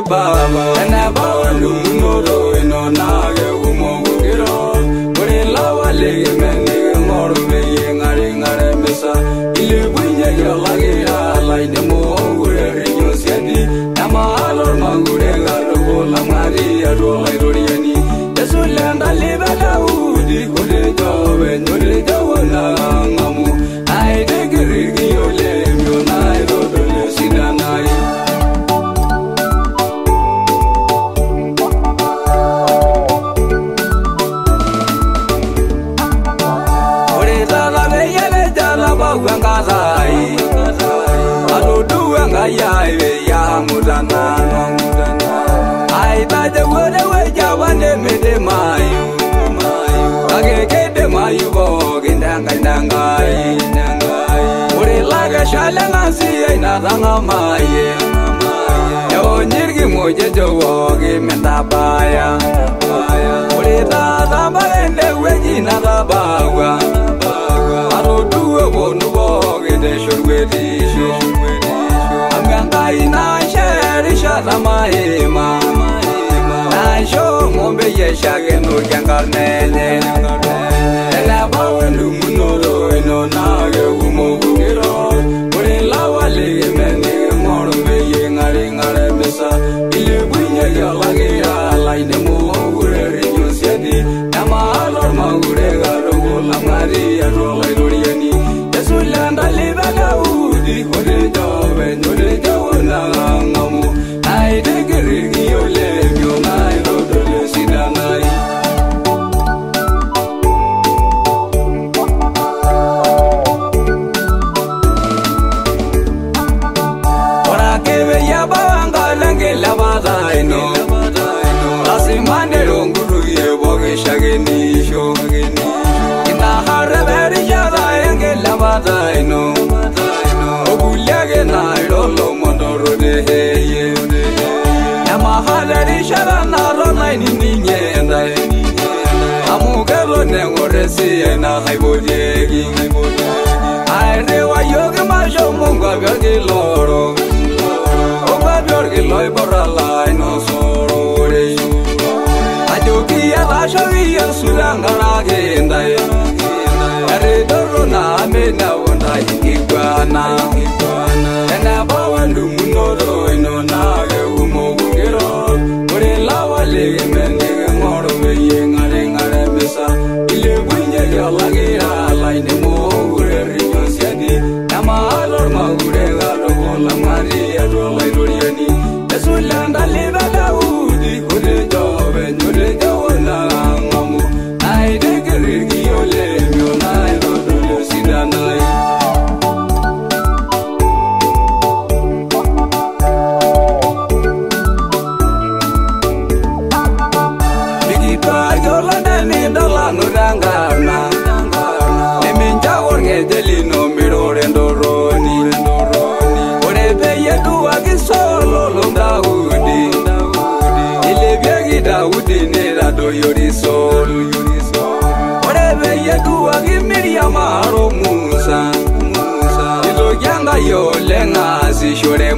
baba ena balu noro ino nage umogiro ore lawale meni ngorbe ngare ngare mesa ile bunye yolage ala ine mo ure rinyo siani amalor mangure garo la maria rola roriani esulenda libala udi kode jobe nyore jawona ngamu ai de girgi ole myo nai rodole sidanai Wangasai, adudu wangai ya mudana. Ai taje wode weja wane mede mayu, ageke mayu bo gindangai. Uri laga shalangasi ina danga maye, yo nyirgi moje jowo gimentabaya. Uri tata balende weji na tabawa. Amyangai sheri shazamaima na sho ngombe yeshage no yangarnele ela bawendu munoro ino nage umogiro uri lawale meni ngorbe yengare ngare mesa ile bunye yalage ala ine mo ure rinyo siadi amalor magure garo la maria rola roriani esulanda libala udi kode jobe nyore jawona ngamu ai de girgi ole myo nai rodole sidanai ora kebe ya banga lange labadai no asimane ronguru ye boge shageni sho ina haraberi jada enge labadai no obulyage na lolo mondoro de heye ama halari sharana rona ni nyenda amugero nengoresi na haibodegi aire wa yoga majo munga gage loro oba byorge loy borala no sorore ajoki ala shawiya surangara genda are doro na amena wona ikwana ena bawandu munoro ino nage umogiro ore lawale meni ngorbe yengare ngare mesa ile bunye yalage ala ine mo ure rinyo siadi amalor magure garo la maria rola roriani esulanda libala udi kode jobe nyore jawona ngamu ai de girgi ole myo nai rodole sidanai Delino mirore ndoroni ore beye duwa gisolo londaudi ile byagi daudi ne rado yori sol ore beye duwa gimiriama ro musa ilo yanga yo lenga si shore